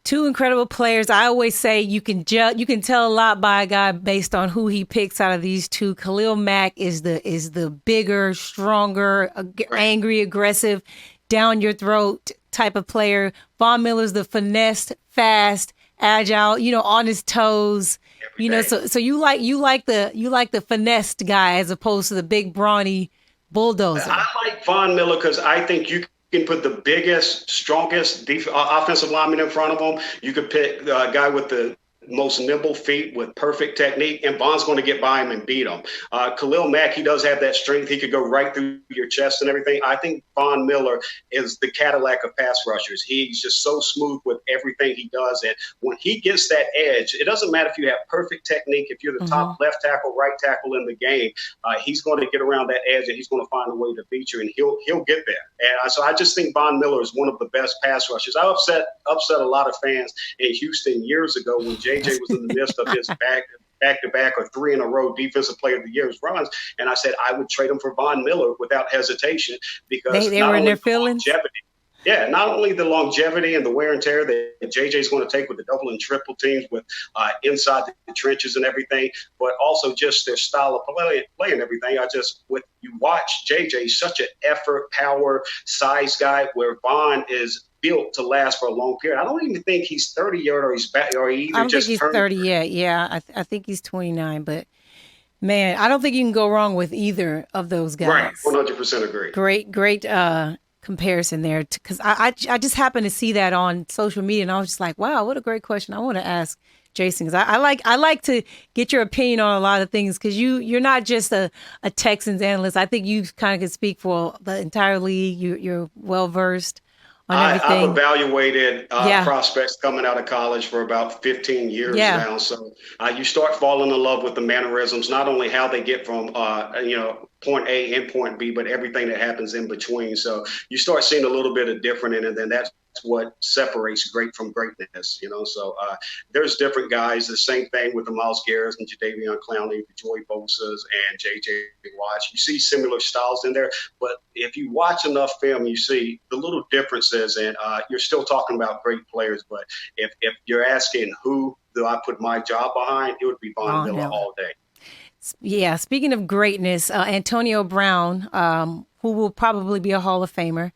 Two incredible players. I always say you can tell a lot by a guy based on who he picks out of these two. Khalil Mack is the bigger, stronger, angry, aggressive, down your throat type of player. Von Miller's the finesse, fast, agile, on his toes. So you like the finessed guy as opposed to the big brawny bulldozer. I like Von Miller because I think you can put the biggest, strongest offensive lineman in front of him. You could pick a guy with the most nimble feet with perfect technique, and Von's going to get by him and beat him. Khalil Mack, he does have that strength. He could go right through your chest and everything. I think Von Miller is the Cadillac of pass rushers. He's just so smooth with everything he does. And when he gets that edge, it doesn't matter if you have perfect technique, if you're the top left tackle, right tackle in the game, he's going to get around that edge and he's going to find a way to beat you, and he'll get there. And so I just think Von Miller is one of the best pass rushers. I upset a lot of fans in Houston years ago when JJ was in the midst of his back-to-back or 3 in a row Defensive Player of the Year's runs, and I said I would trade him for Von Miller without hesitation because they were in their feelings. Yeah, not only the longevity and the wear and tear that JJ's going to take with the double and triple teams with inside the trenches and everything, but also just their style of play and everything. You watch JJ, such an effort, power, size guy, where Von is built to last for a long period. I don't even think he's 30 yet, or he's back, or he either I don't just think he's turned 30 yet. Yeah, I think he's 29. But man, I don't think you can go wrong with either of those guys. Right, 100% agree. Great comparison there, because I just happened to see that on social media, and I was just like, wow, what a great question. I want to ask Jayson, because I like to get your opinion on a lot of things, because you're not just a Texans analyst. I think you kind of can speak for the entire league. You're well versed on everything. I've evaluated prospects coming out of college for about 15 years now. So you start falling in love with the mannerisms, not only how they get from point A and point B, but everything that happens in between. So you start seeing a little bit of different in it, and that's what separates great from greatness, So there's different guys. The same thing with the Myles Garrett's and Jadeveon Clowney, the Joey Bosa's, and J.J. Watt. You see similar styles in there, but if you watch enough film, you see the little differences, and you're still talking about great players. But if you're asking who do I put my job behind, it would be Von Miller all day. Yeah, speaking of greatness, Antonio Brown, who will probably be a Hall of Famer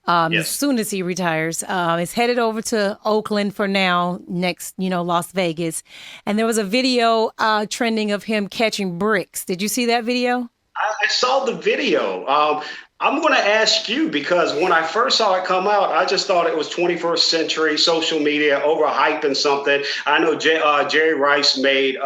as soon as he retires, is headed over to Oakland for now, next, Las Vegas. And there was a video trending of him catching bricks. Did you see that video? I saw the video. I'm going to ask you, because when I first saw it come out, I just thought it was 21st century social media overhyping something. I know Jerry Rice made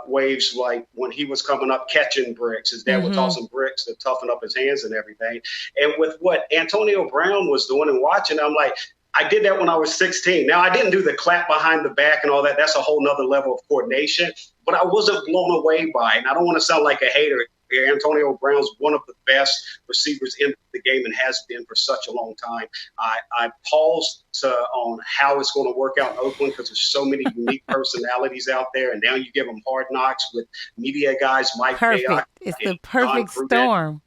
waves like when he was coming up catching bricks. His dad would toss some bricks to toughen up his hands and everything. And with what Antonio Brown was doing and watching, I'm like, I did that when I was 16. Now, I didn't do the clap behind the back and all that. That's a whole nother level of coordination. But I wasn't blown away by it. And I don't want to sound like a hater. Antonio Brown's one of the best receivers in the game and has been for such a long time. I paused on how it's going to work out in Oakland because there's so many unique personalities out there. And now you give them Hard Knocks with media guys, Mike Mayock. It's the perfect storm.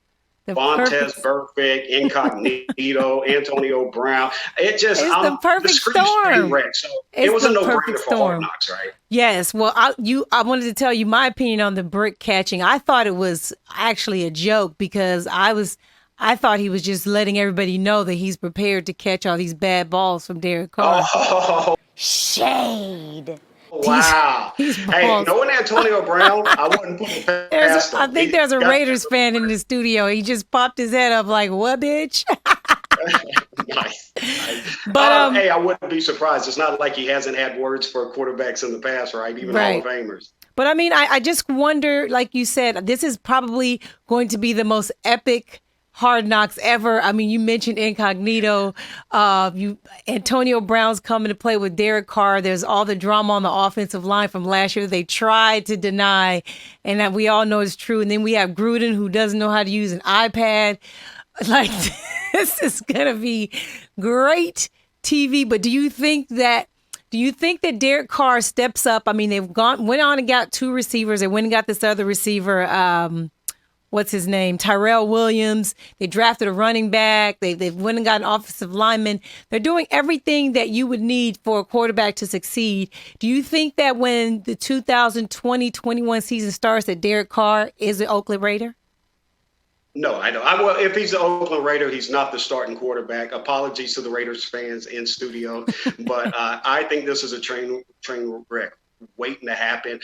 Vontez Burfict, Incognito, Antonio Brown. It's the perfect storm. So it was a no-brainer for Hard Knocks, right? Yes. Well, I wanted to tell you my opinion on the brick catching. I thought it was actually a joke, because I thought he was just letting everybody know that he's prepared to catch all these bad balls from Derek Carr. Oh. Shade. Wow. Hey, knowing Antonio Brown, I wouldn't put it past him. I think there's a Raiders fan in the studio. He just popped his head up like, what, bitch? Nice. But hey, I wouldn't be surprised. It's not like he hasn't had words for quarterbacks in the past, right? Even Hall of Famers. But I mean, I just wonder, like you said, this is probably going to be the most epic Hard Knocks ever. I mean, you mentioned Incognito. Antonio Brown's coming to play with Derek Carr. There's all the drama on the offensive line from last year. They tried to deny, and that we all know is true. And then we have Gruden, who doesn't know how to use an iPad. Like, this is gonna be great TV. But do you think that Derek Carr steps up? I mean, went on and got 2 receivers. They went and got this other receiver. what's his name, Tyrell Williams. They drafted a running back. They've went and got an offensive lineman. They're doing everything that you would need for a quarterback to succeed. Do you think that when the 2020-21 season starts that Derek Carr is an Oakland Raider? No, I don't. Well, if he's an Oakland Raider, he's not the starting quarterback. Apologies to the Raiders fans in studio, but I think this is a train wreck waiting to happen.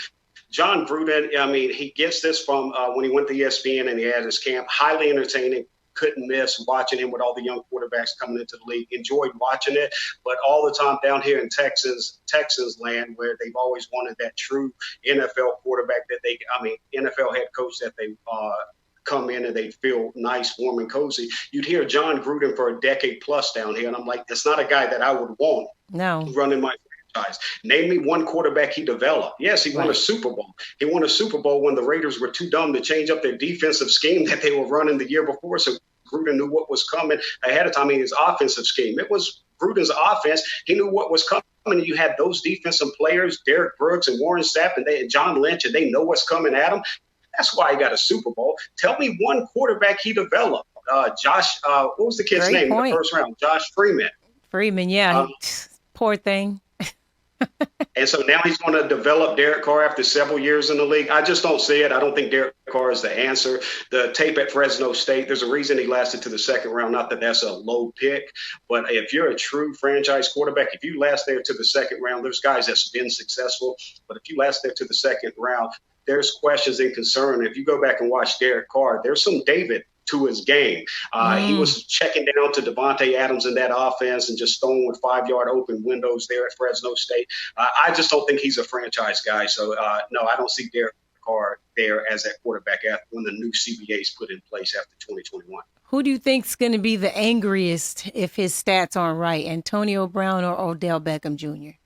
John Gruden, I mean, he gets this from when he went to ESPN and he had his camp. Highly entertaining. Couldn't miss watching him with all the young quarterbacks coming into the league. Enjoyed watching it, but all the time down here in Texans land, where they've always wanted that true NFL quarterback NFL head coach that they come in and they feel nice, warm, and cozy. You'd hear John Gruden for a decade plus down here, and I'm like, that's not a guy that I would want running my franchise. Name me one quarterback he developed. Yes, he won a Super Bowl. He won a Super Bowl when the Raiders were too dumb to change up their defensive scheme that they were running the year before, so Gruden knew what was coming ahead of time in his offensive scheme. It was Gruden's offense. He knew what was coming. And you had those defensive players, Derek Brooks and Warren Sapp and John Lynch, and they know what's coming at them. That's why he got a Super Bowl. Tell me one quarterback he developed. Josh, what was the kid's name in the first round? Josh Freeman. Freeman, yeah. Poor thing. And so now he's going to develop Derek Carr after several years in the league. I just don't see it. I don't think Derek Carr is the answer. The tape at Fresno State, there's a reason he lasted to the second round. Not that that's a low pick, but if you're a true franchise quarterback, if you last there to the second round, there's guys that's been successful. But if you last there to the second round, there's questions and concern. If you go back and watch Derek Carr, there's some David to his game. He was checking down to Devontae Adams in that offense and just throwing with 5-yard open windows there at Fresno State. I just don't think he's a franchise guy. So, no, I don't see Derek Carr there as that quarterback when the new CBA is put in place after 2021. Who do you think's going to be the angriest if his stats aren't right, Antonio Brown or Odell Beckham Jr.?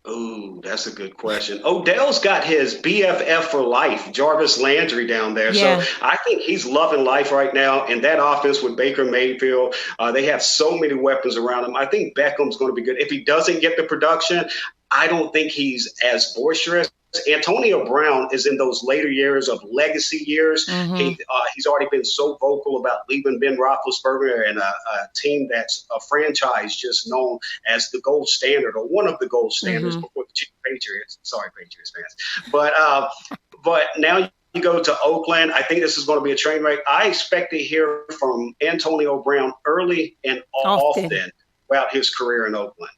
Oh, that's a good question. Odell's got his BFF for life, Jarvis Landry, down there. Yeah. So I think he's loving life right now. And that offense with Baker Mayfield, they have so many weapons around him. I think Beckham's going to be good. If he doesn't get the production, I don't think he's as boisterous. Antonio Brown is in those later years of legacy years. He's already been so vocal about leaving Ben Roethlisberger and a team that's a franchise just known as the gold standard or one of the gold standards before the Patriots. Sorry, Patriots fans. But now you go to Oakland. I think this is going to be a train wreck. I expect to hear from Antonio Brown early and often about his career in Oakland.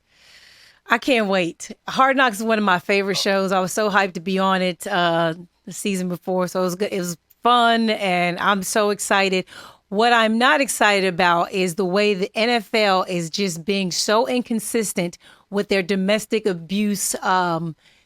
I can't wait. Hard Knocks is one of my favorite shows. I was so hyped to be on it the season before. So it was good. It was fun, and I'm so excited. What I'm not excited about is the way the NFL is just being so inconsistent with their domestic abuse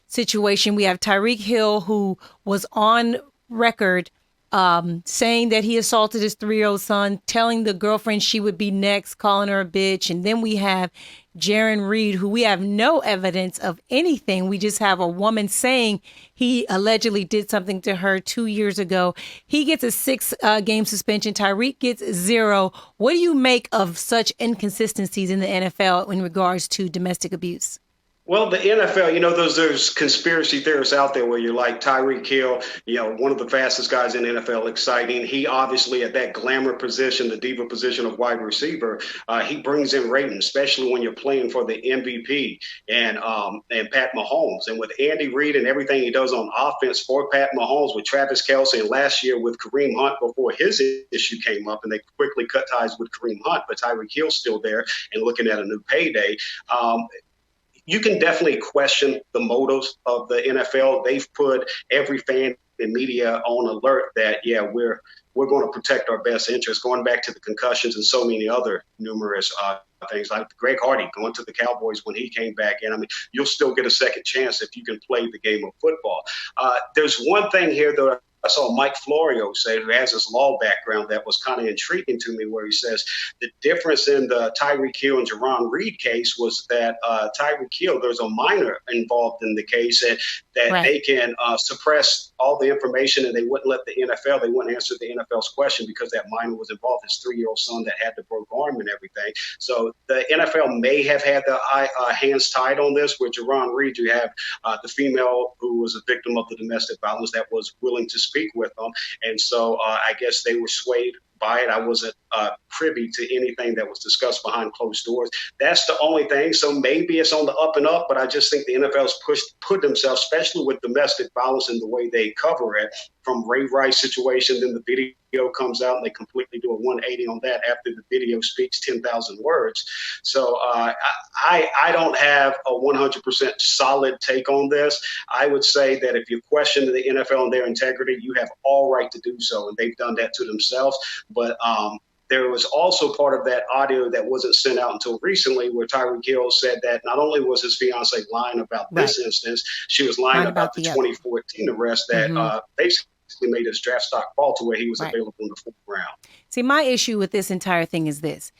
situation. We have Tyreek Hill, who was on record saying that he assaulted his 3-year-old son, telling the girlfriend she would be next, calling her a bitch. And then we have Jarron Reed, who we have no evidence of anything. We just have a woman saying he allegedly did something to her 2 years ago. He gets a 6-game suspension. Tyreek gets 0. What do you make of such inconsistencies in the NFL in regards to domestic abuse? Well, the NFL, there's conspiracy theorists out there where you're like Tyreek Hill, one of the fastest guys in the NFL, exciting. He obviously at that glamour position, the diva position of wide receiver, he brings in ratings, especially when you're playing for the MVP and Pat Mahomes. And with Andy Reid and everything he does on offense for Pat Mahomes with Travis Kelce and last year with Kareem Hunt before his issue came up and they quickly cut ties with Kareem Hunt, but Tyreek Hill's still there and looking at a new payday. You can definitely question the motives of the NFL. They've put every fan and media on alert that, we're going to protect our best interests, going back to the concussions and so many other numerous things like Greg Hardy going to the Cowboys when he came back in. I mean, you'll still get a second chance if you can play the game of football. There's one thing here that I saw Mike Florio say, who has his law background, that was kind of intriguing to me, where he says the difference in the Tyreek Hill and Jarron Reed case was that Tyreek Hill, there's a minor involved in the case that they can suppress all the information, and they wouldn't let they wouldn't answer the NFL's question because that minor was involved, his 3-year-old son that had the broke arm and everything. So the NFL may have had the hands tied on this. With Jarron Reed, you have the female who was a victim of the domestic violence that was willing to speak with them. And so I guess they were swayed by it. I wasn't privy to anything that was discussed behind closed doors. That's the only thing. So maybe it's on the up and up, but I just think the NFL's put themselves, especially with domestic violence and the way they cover it, from Ray Rice situation, then the video comes out and they completely do a 180 on that after the video speaks 10,000 words. So I don't have a 100% solid take on this. I would say that if you question the NFL and their integrity, you have all right to do so, and they've done that to themselves. But there was also part of that audio that wasn't sent out until recently, where Tyreek Hill said that not only was his fiance lying about this instance, she was lying about the 2014 arrest that basically made his draft stock fall to where he was available in the 4th round. See, my issue with this entire thing is this.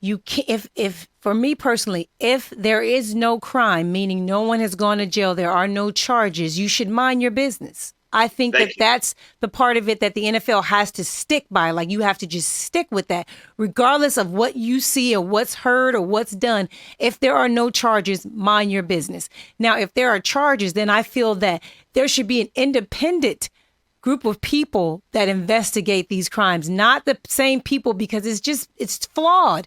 You can, if for me personally, if there is no crime, meaning no one has gone to jail, there are no charges, you should mind your business. I think that's the part of it that the NFL has to stick by. Like, you have to just stick with that, regardless of what you see or what's heard or what's done. If there are no charges, mind your business. Now, if there are charges, then I feel that there should be an independent group of people that investigate these crimes, not the same people, because it's flawed.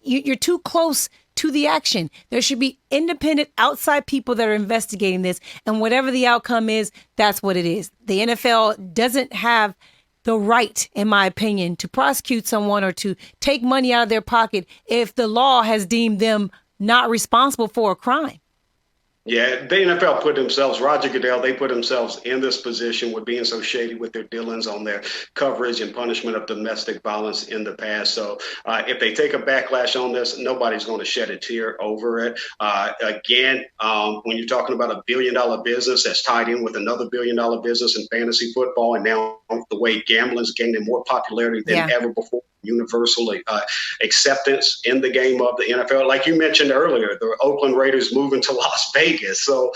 You're too close to the action. There should be independent outside people that are investigating this, and whatever the outcome is, that's what it is. The NFL doesn't have the right, in my opinion, to prosecute someone or to take money out of their pocket if the law has deemed them not responsible for a crime. Yeah, the NFL put themselves, Roger Goodell, they put themselves in this position with being so shady with their dealings on their coverage and punishment of domestic violence in the past. So if they take a backlash on this, nobody's going to shed a tear over it. Again, when you're talking about $1 billion business that's tied in with another $1 billion business in fantasy football, and now the way gambling is gaining more popularity than ever before. Universal acceptance in the game of the NFL. Like you mentioned earlier, the Oakland Raiders moving to Las Vegas. So,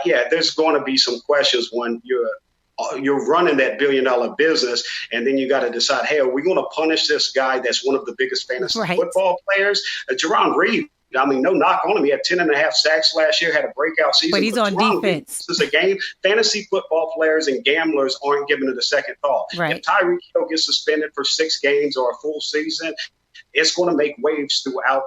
there's going to be some questions when you're running that $1 billion business, and then you got to decide, hey, are we going to punish this guy that's one of the biggest fantasy football players? Jarron Reed, I mean, no knock on him. He had 10.5 sacks last year, had a breakout season. But he's on defense. This is a game. Fantasy football players and gamblers aren't giving it a second thought. Right. If Tyreek Hill gets suspended for 6 games or a full season, it's going to make waves throughout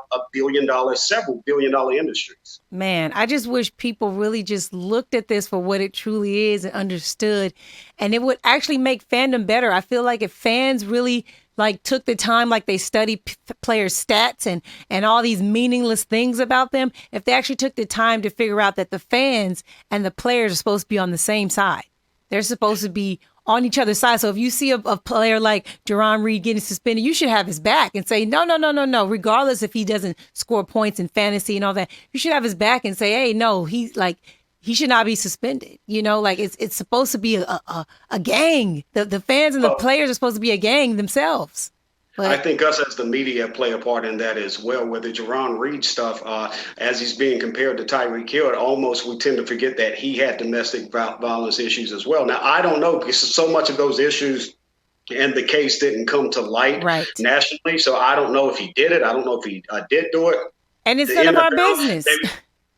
several billion-dollar industries. Man, I just wish people really just looked at this for what it truly is and understood, and it would actually make fandom better. I feel like if fans really took the time, they study players' stats and all these meaningless things about them, if they actually took the time to figure out that the fans and the players are supposed to be on the same side. They're supposed to be on each other's side. So if you see a player like Jarron Reed getting suspended, you should have his back and say, no. Regardless if he doesn't score points in fantasy and all that, you should have his back and say, hey, no, he should not be suspended. It's supposed to be a gang. The fans and the players are supposed to be a gang themselves. But I think us as the media play a part in that as well. With the Jarron Reed stuff, as he's being compared to Tyreek Hill, we tend to forget that he had domestic violence issues as well. Now, I don't know, because so much of those issues and the case didn't come to light nationally. So I don't know if he did it. I don't know if he did do it. And it's none of our business.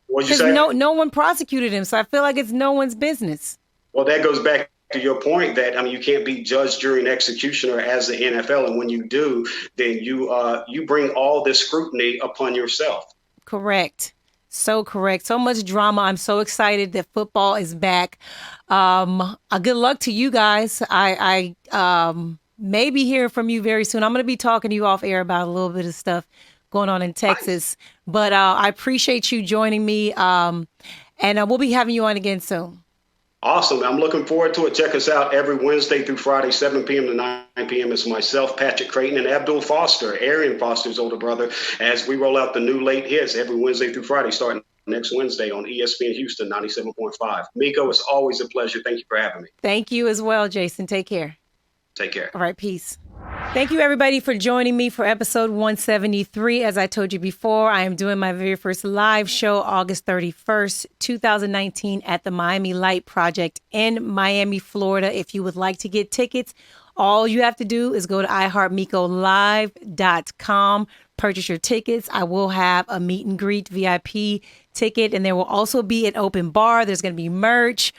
What'd you say? No one prosecuted him. So I feel like it's no one's business. Well, that goes back to your point that, you can't be judge, jury, and executioner as the NFL. And when you do, then you bring all this scrutiny upon yourself. Correct. So correct. So much drama. I'm so excited that football is back. Good luck to you guys. I may be hearing from you very soon. I'm going to be talking to you off air about a little bit of stuff going on in Texas. But I appreciate you joining me. And we'll be having you on again soon. Awesome. I'm looking forward to it. Check us out every Wednesday through Friday, 7 p.m. to 9 p.m. It's myself, Patrick Creighton, and Abdul Foster, Arian Foster's older brother, as we roll out the new late hits every Wednesday through Friday, starting next Wednesday on ESPN Houston 97.5. Miko, it's always a pleasure. Thank you for having me. Thank you as well, Jayson. Take care. Take care. All right. Peace. Thank you, everybody, for joining me for episode 173. As I told you before, I am doing my very first live show August 31st, 2019 at the Miami Light Project in Miami, Florida. If you would like to get tickets, all you have to do is go to iHeartMikoLive.com, purchase your tickets. I will have a meet and greet VIP ticket, and there will also be an open bar. There's going to be merch,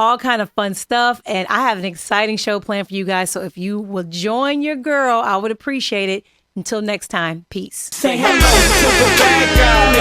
all kind of fun stuff. And I have an exciting show planned for you guys. So if you will join your girl, I would appreciate it. Until next time, peace. Say hello to the bad girl.